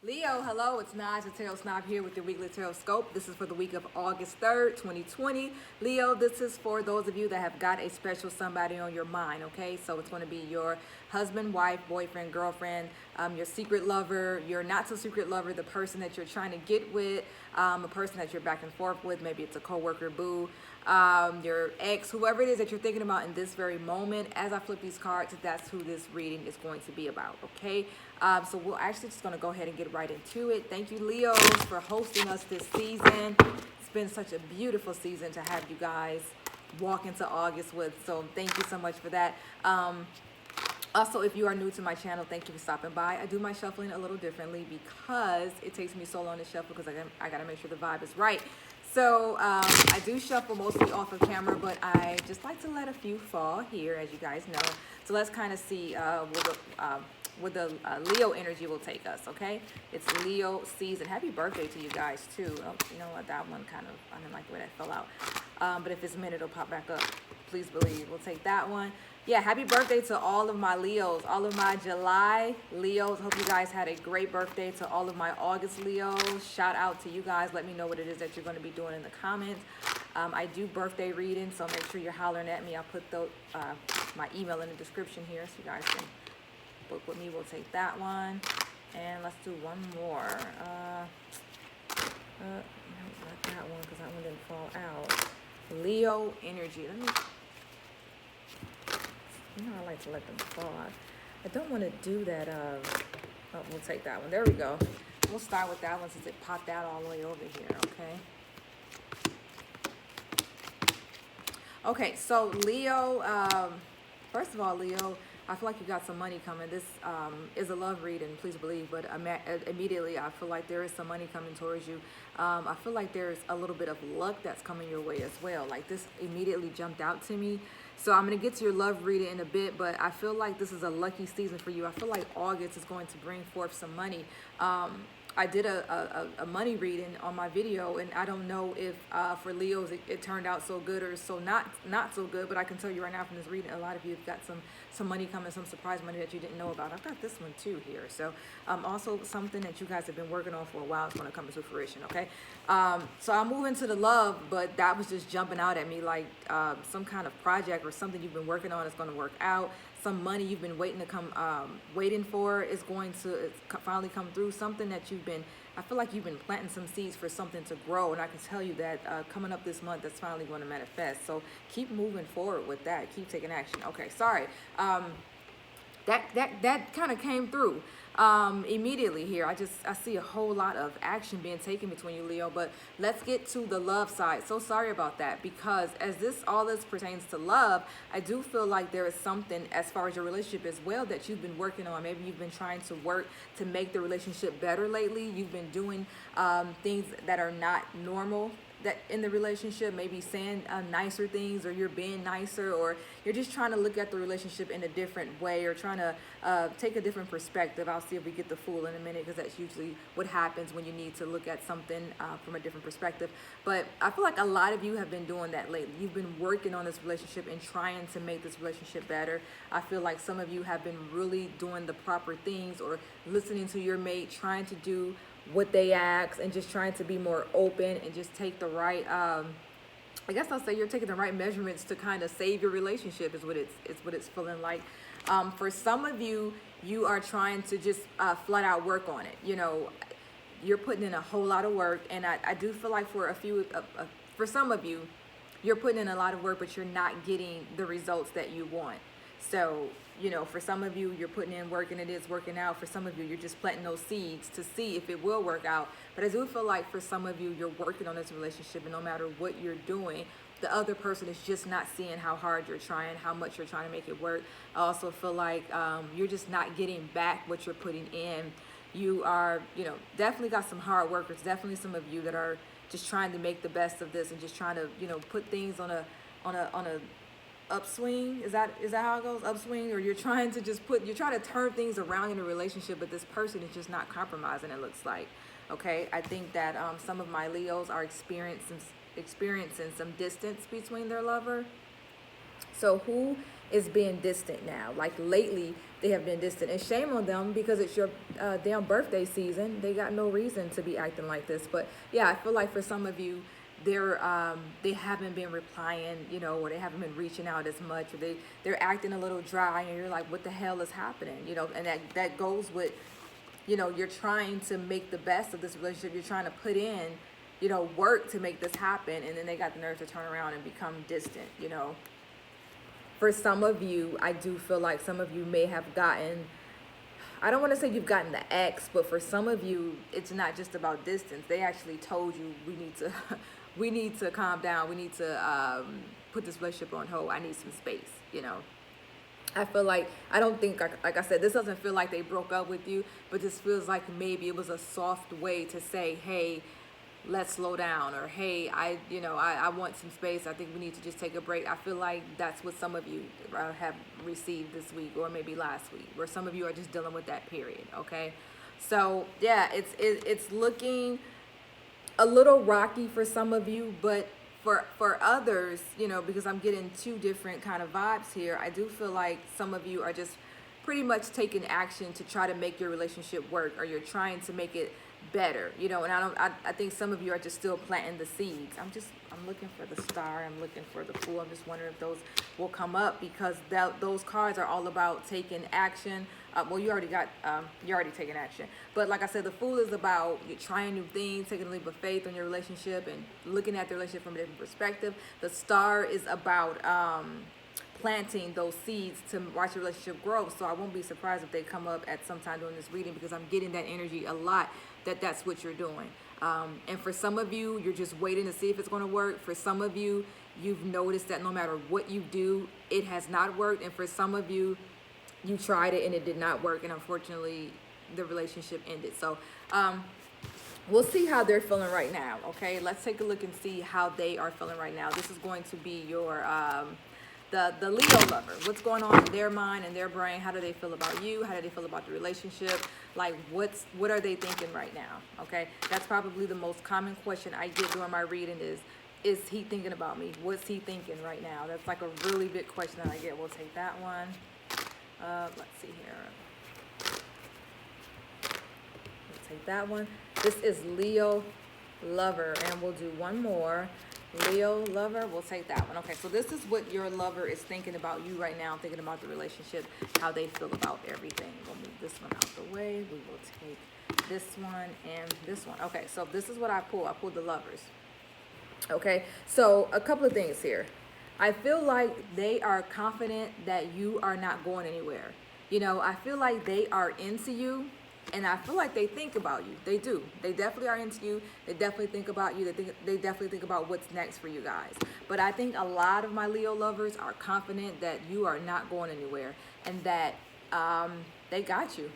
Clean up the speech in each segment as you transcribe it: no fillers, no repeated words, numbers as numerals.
Leo, hello, it's Naj, the Tarot Snob here with your weekly Tarot Scope. This is for the week of August 3rd, 2020. Leo, this is for those of you that have got a special somebody on your mind, okay? So it's going to be your husband, wife, boyfriend, girlfriend, your secret lover, your not-so-secret lover, the person that you're trying to get with, a person that you're back and forth with. Maybe it's a coworker, boo, your ex, whoever it is that you're thinking about in this very moment. As I flip these cards, that's who this reading is going to be about, okay? So we're actually just going to go ahead and get right into it. Thank you, Leos, for hosting us this season. It's been such a beautiful season to have you guys walk into August with. So thank you so much for that. Also, if you are new to my channel, thank you for stopping by. I do my shuffling a little differently because it takes me so long to shuffle because I got to make sure the vibe is right. So I do shuffle mostly off of camera, but I just like to let a few fall here, as you guys know. So let's kind of see where the Leo energy will take us, okay? It's Leo season. Happy birthday to you guys, too. Oh, you know what? That one kind of, I didn't like the way that fell out. But if it's a minute, it'll pop back up. Please believe. We'll take that one. Yeah, happy birthday to all of my Leos, all of my July Leos. Hope you guys had a great birthday. To all of my August Leos, shout out to you guys. Let me know what it is that you're going to be doing in the comments. I do birthday readings, so make sure you're hollering at me. I'll put my email in the description here so you guys can book with me. We'll take that one. And let's do one more. Not that one because that one didn't fall out. Leo energy. I like to let them fall. I don't want to do that. We'll take that one. There we go. We'll start with that one since it popped out all the way over here, okay? Okay, so Leo, first of all, Leo, I feel like you got some money coming. This is a love reading, please believe, but immediately I feel like there is some money coming towards you. I feel like there's a little bit of luck that's coming your way as well. Like this immediately jumped out to me. So I'm going to get to your love reading in a bit, but I feel like this is a lucky season for you. I feel like August is going to bring forth some money. I did a money reading on my video, and I don't know if for Leos it turned out so good or so not so good, but I can tell you right now from this reading, a lot of you have got some money coming, some surprise money that you didn't know about. I've got this one too here. So also something that you guys have been working on for a while is going to come into fruition, okay? So I'll move into the love, but that was just jumping out at me like some kind of project or something you've been working on is going to work out. Some money you've been waiting for is going to finally come through. Something that I feel like you've been planting some seeds for something to grow, and I can tell you that coming up this month, that's finally going to manifest. So keep moving forward with that. Keep taking action. Okay, sorry. That kind of came through immediately here. I see a whole lot of action being taken between you, Leo, but let's get to the love side. So sorry about that, because as all this pertains to love, I do feel like there is something as far as your relationship as well that you've been working on. Maybe you've been trying to work to make the relationship better lately. You've been doing things that are not normal that in the relationship, maybe saying nicer things, or you're being nicer, or you're just trying to look at the relationship in a different way, or trying to take a different perspective. I'll see if we get the Fool in a minute, because that's usually what happens when you need to look at something from a different perspective. But I feel like a lot of you have been doing that lately. You've been working on this relationship and trying to make this relationship better. I feel like some of you have been really doing the proper things, or listening to your mate, trying to do what they ask, and just trying to be more open and just take the right I guess I'll say you're taking the right measurements to kind of save your relationship is what it's feeling like. For some of you, you are trying to just flat out work on it. You know, you're putting in a whole lot of work, and I do feel like for some of you, you're putting in a lot of work, but you're not getting the results that you want. So, you know, for some of you, you're putting in work and it is working out. For some of you, you're just planting those seeds to see if it will work out. But I do feel like for some of you, you're working on this relationship, and no matter what you're doing, the other person is just not seeing how hard you're trying, how much you're trying to make it work. I also feel like you're just not getting back what you're putting in. You are, definitely got some hard workers, definitely some of you that are just trying to make the best of this and just trying to, put things on a upswing. Is that how it goes? Upswing? Or you're trying to turn things around in a relationship, but this person is just not compromising, it looks like. Okay, I think that some of my Leos are experiencing some distance between their lover. So who is being distant now? Like lately, they have been distant, and shame on them because it's your damn birthday season. They got no reason to be acting like this. But yeah, I feel like for some of you, they haven't been replying, or they haven't been reaching out as much, or they're acting a little dry, and you're like, what the hell is happening? And that goes with, you're trying to make the best of this relationship. You're trying to put in, work to make this happen, and then they got the nerve to turn around and become distant. For some of you, I do feel like some of you may have gotten, I don't want to say you've gotten the X, but for some of you, it's not just about distance. They actually told you we need to calm down. We need to put this relationship on hold. I need some space. I feel like, I don't think, like I said, this doesn't feel like they broke up with you, but this feels like maybe it was a soft way to say, hey, let's slow down, or hey, I want some space. I think we need to just take a break. I feel like that's what some of you have received this week, or maybe last week, where some of you are just dealing with that period. Okay, so yeah, it's looking a little rocky for some of you, but for others, because I'm getting two different kind of vibes here, I do feel like some of you are just pretty much taking action to try to make your relationship work, or you're trying to make it better, and I think some of you are just still planting the seeds. I'm looking for the Star, I'm looking for the Fool. I'm just wondering if those will come up, because those cards are all about taking action. Well, you already taking action, but like I said, the Fool is about you trying new things, taking a leap of faith on your relationship and looking at the relationship from a different perspective. The Star is about planting those seeds to watch your relationship grow. So I won't be surprised if they come up at some time during this reading, because I'm getting that energy a lot, that's what you're doing. And for some of you, you're just waiting to see if it's going to work. For some of you, you've noticed that no matter what you do, it has not worked. And for some of you, you tried it and it did not work, and unfortunately the relationship ended. So we'll see how they're feeling right now. Okay, let's take a look and see how they are feeling right now. This is going to be your the Leo lover. What's going on in their mind and their brain? How do they feel about you? How do they feel about the relationship? Like what are they thinking right now? Okay, that's probably the most common question I get during my reading is he thinking about me? What's he thinking right now? That's like a really big question that I get. We'll take that one. Let's see here. Let's take that one. This is Leo lover, and we'll do one more. Leo lover, we'll take that one. Okay, so this is what your lover is thinking about you right now, thinking about the relationship, how they feel about everything. We'll move this one out the way. We will take this one and this one. Okay, so this is what I pulled. I pulled the lovers. Okay, so a couple of things here. I feel like they are confident that you are not going anywhere. I feel like they are into you, and I feel like they think about you. They do. They definitely are into you. They definitely think about you. They definitely think about what's next for you guys. But I think a lot of my Leo lovers are confident that you are not going anywhere, and that they got you,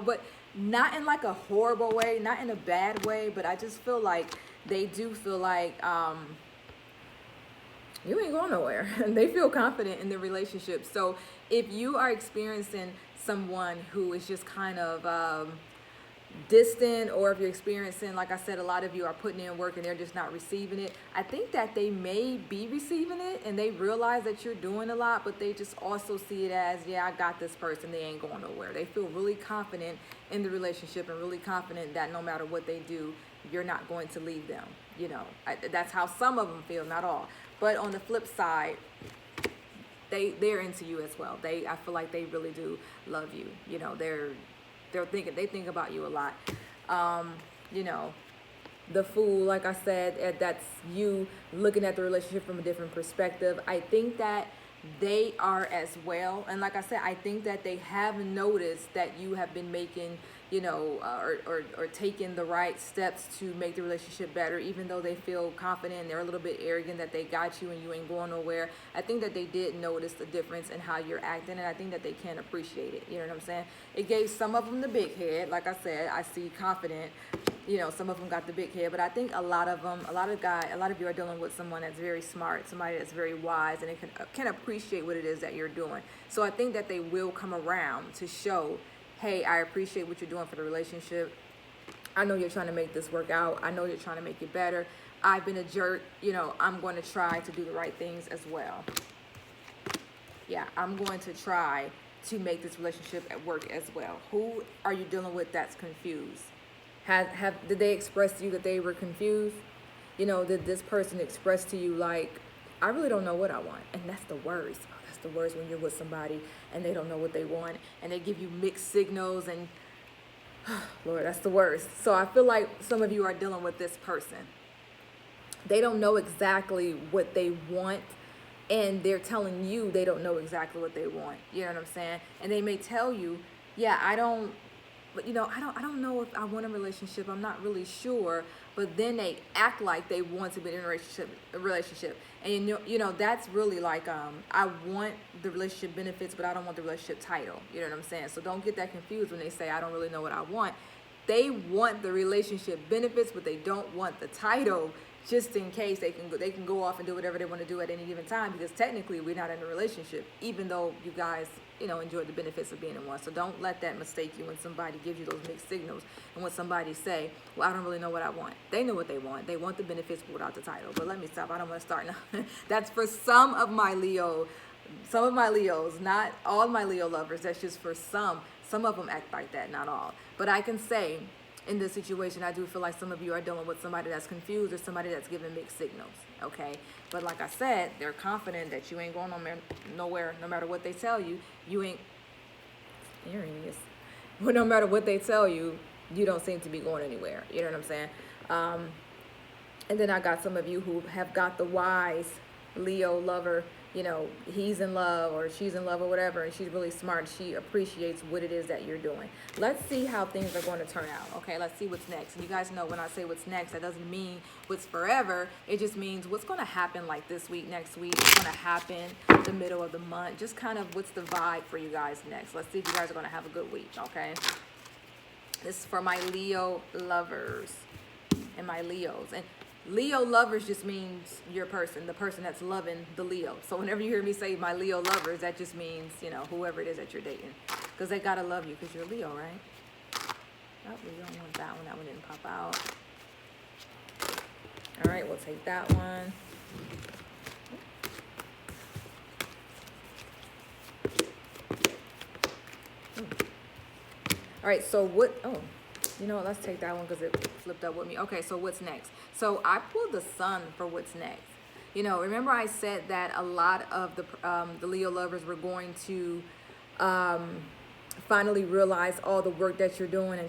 but not in like a horrible way, not in a bad way, but I just feel like they do feel like you ain't going nowhere. And they feel confident in the relationship. So if you are experiencing someone who is just kind of distant, or if you're experiencing, like I said, a lot of you are putting in work and they're just not receiving it, I think that they may be receiving it and they realize that you're doing a lot, but they just also see it as, yeah, I got this person, they ain't going nowhere. They feel really confident in the relationship and really confident that no matter what they do, you're not going to leave them. That's how some of them feel, not all. But on the flip side, they're into you as well. I feel like they really do love you. They think about you a lot. The Fool, like I said, that's you looking at the relationship from a different perspective. I think that they are as well. And like I said, I think that they have noticed that you have been making, or taking the right steps to make the relationship better, even though they feel confident and they're a little bit arrogant that they got you and you ain't going nowhere. I think that they did notice the difference in how you're acting, and I think that they can appreciate it. You know what I'm saying? It gave some of them the big head. Like I said, I see confident. Some of them got the big head, but I think a lot of you are dealing with someone that's very smart, somebody that's very wise, and it can appreciate what it is that you're doing. So I think that they will come around to show, hey, I appreciate what you're doing for the relationship. I know you're trying to make this work out. I know you're trying to make it better. I've been a jerk. I'm going to try to do the right things as well. yeah, I'm going to try to make this relationship at work as well. Who are you dealing with that's confused? Did they express to you that they were confused? You know, did this person express to you like, I really don't know what I want? And that's the worst. Oh, that's the worst when you're with somebody and they don't know what they want and they give you mixed signals and Lord, that's the worst. So I feel like some of you are dealing with this person. They don't know exactly what they want and they're telling you they don't know exactly what they want. You know what I'm saying? And they may tell you, yeah, but I don't know if I want a relationship. I'm not really sure. But then they act like they want to be in a relationship. And that's really like, I want the relationship benefits, but I don't want the relationship title. You know what I'm saying? So don't get that confused when they say, I don't really know what I want. They want the relationship benefits, but they don't want the title, just in case they can go off and do whatever they want to do at any given time, because technically we're not in a relationship, even though you guys enjoy the benefits of being in one. So don't let that mistake you when somebody gives you those mixed signals and when somebody say, well, I don't really know what I want. They know what they want. They want the benefits without the title. But let me stop. I don't want to start now. That's for some of my Leos, not all my Leo lovers. That's just for some. Some of them act like that, not all. But I can say, in this situation, I do feel like some of you are dealing with somebody that's confused or somebody that's giving mixed signals, okay? But like I said, they're confident that you ain't going nowhere, no matter what they tell you. You ain't, there he is. Well, no matter what they tell you, you don't seem to be going anywhere. You know what I'm saying? And then I got some of you who have got the wise Leo lover. He's in love or she's in love or whatever, and she's really smart. She appreciates what it is that you're doing. Let's see how things are going to turn out, okay? Let's see what's next. And you guys know when I say what's next, that doesn't mean what's forever. It just means what's going to happen like this week, next week, what's going to happen the middle of the month. Just kind of what's the vibe for you guys next. Let's see if you guys are going to have a good week, okay? This is for my Leo lovers and my Leos. And Leo lovers just means your person, the person that's loving the Leo. So whenever you hear me say my Leo lovers, that just means, whoever it is that you're dating. Because they got to love you because you're Leo, right? Oh, we don't want that one. That one didn't pop out. All right, we'll take that one. All right, so let's take that one because it flipped up with me. Okay, so what's next? So I pulled the Sun for what's next. Remember I said that a lot of the Leo lovers were going to finally realize all the work that you're doing, and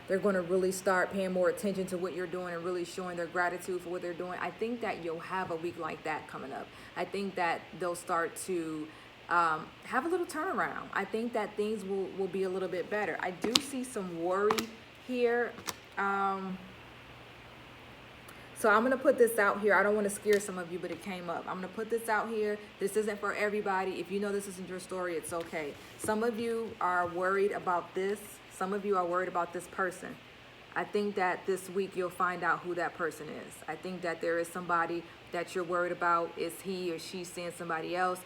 they're going to really start paying more attention to what you're doing and really showing their gratitude for what they're doing. I think that you'll have a week like that coming up. I think that they'll start to have a little turnaround. I think that things will be a little bit better. I do see some worry here. So I'm going to put this out here. I don't want to scare some of you, but it came up. I'm going to put this out here. This isn't for everybody. If you know this isn't your story, it's okay. Some of you are worried about this. Some of you are worried about this person. I think that this week you'll find out who that person is. I think that there is somebody that you're worried about. Is he or she seeing somebody else?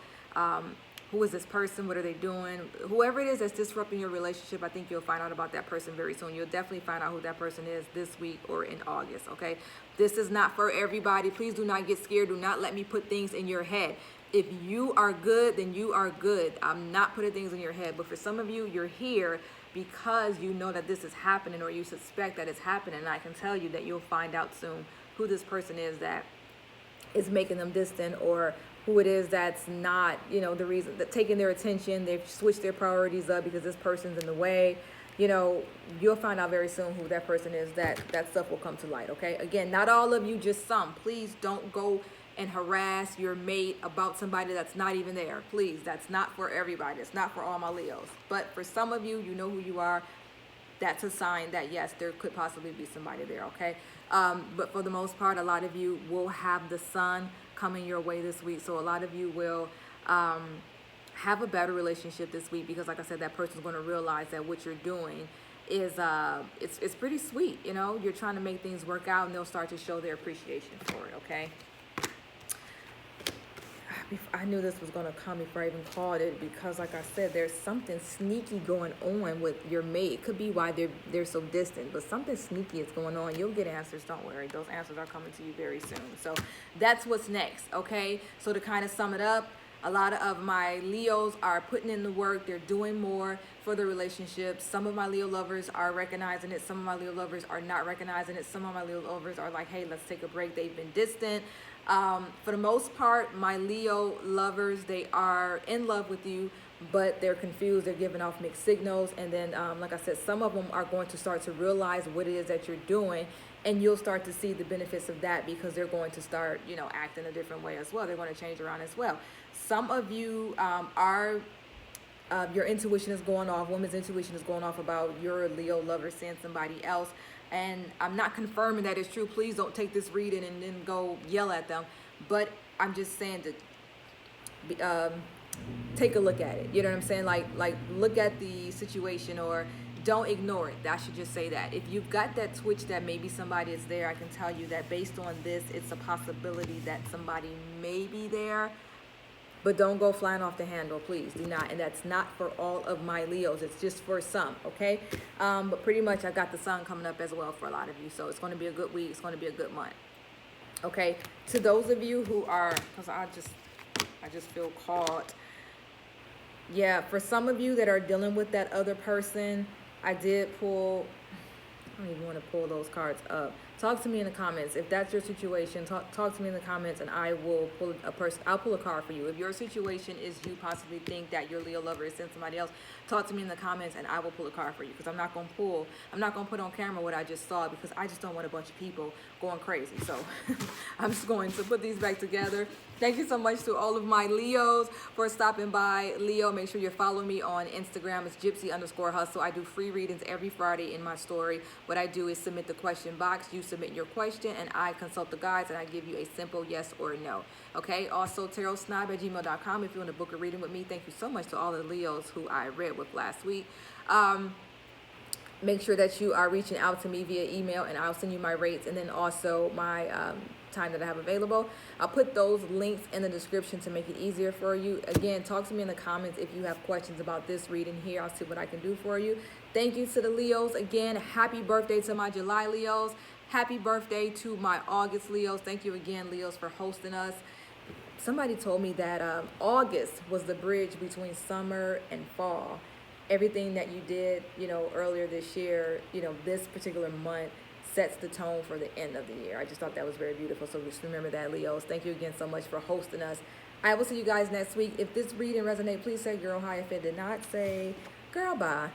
Who is this person? What are they doing? Whoever it is that's disrupting your relationship, I think you'll find out about that person very soon. You'll definitely find out who that person is this week or in August, okay? This is not for everybody. Please do not get scared. Do not let me put things in your head. If you are good, then you are good. I'm not putting things in your head. But for some of you, you're here because you know that this is happening or you suspect that it's happening. And I can tell you that you'll find out soon who this person is that is making them distant, or who it is that's not, the reason that taking their attention. They've switched their priorities up because this person's in the way. You'll find out very soon who that person is. That stuff will come to light, okay? Again, not all of you, just some. Please don't go and harass your mate about somebody that's not even there. Please, that's not for everybody. It's not for all my Leos. But for some of you, you know who you are. That's a sign that, yes, there could possibly be somebody there, okay? But for the most part, a lot of you will have the Sun coming your way this week. So a lot of you will have a better relationship this week because, like I said, that person's going to realize that what you're doing is it's pretty sweet. You're trying to make things work out, and they'll start to show their appreciation for it, okay? I knew this was going to come before I even called it because, like I said, there's something sneaky going on with your mate. It could be why they're so distant, but something sneaky is going on. You'll get answers. Don't worry. Those answers are coming to you very soon. So that's what's next, okay? So to kind of sum it up, A lot of my Leos are putting in the work. They're doing more for the relationship. Some of my Leo lovers are recognizing it. Some of my Leo lovers are not recognizing it. Some of my Leo lovers are like, hey, let's take a break. They've been distant. For the most part, my Leo lovers, they are in love with you, but they're confused. They're giving off mixed signals. And then, like I said, some of them are going to start to realize what it is that you're doing, and you'll start to see the benefits of that because they're going to start, acting a different way as well. They're going to change around as well. Some of you your intuition is going off. Women's intuition is going off about your Leo lover seeing somebody else. And I'm not confirming that it's true. Please don't take this reading and then go yell at them. But I'm just saying to take a look at it. You know what I'm saying? Like look at the situation, or don't ignore it. I should just say that. If you've got that twitch that maybe somebody is there, I can tell you that based on this, it's a possibility that somebody may be there. But don't go flying off the handle, please. Do not. And that's not for all of my Leos. It's just for some, okay? But pretty much I got the sun coming up as well for a lot of you. So it's going to be a good week. It's going to be a good month. Okay? To those of you who are, because I just feel caught. Yeah, for some of you that are dealing with that other person, I did pull, I don't even want to pull those cards up. Talk to me in the comments. If that's your situation, talk to me in the comments, and I will pull I'll pull a card for you. If your situation is you possibly think that your Leo lover is sent somebody else, talk to me in the comments and I will pull a card for you, because I'm not going to put on camera what I just saw, because I just don't want a bunch of people going crazy. So I'm just going to put these back together. Thank you so much to all of my Leos for stopping by. Leo, make sure you're following me on Instagram. It's Gypsy_Hustle. I do free readings every Friday in my story. What I do is submit the question box. You submit your question and I consult the guides and I give you a simple yes or no. Okay. Also, tarotsnob@gmail.com if you want to book a reading with me. Thank you so much to all the Leos who I read with last week. Make sure that you are reaching out to me via email, and I'll send you my rates and then also my time that I have available. I'll put those links in the description to make it easier for you. Again, talk to me in the comments if you have questions about this reading here. I'll see what I can do for you. Thank you to the Leos. Again, happy birthday to my July Leos. Happy birthday to my August Leos. Thank you again, Leos, for hosting us. Somebody told me that August was the bridge between summer and fall. Everything that you did, earlier this year, this particular month sets the tone for the end of the year. I just thought that was very beautiful. So just remember that, Leos. Thank you again so much for hosting us. I will see you guys next week. If this reading resonates, please say girl hi. If it did not, say girl bye.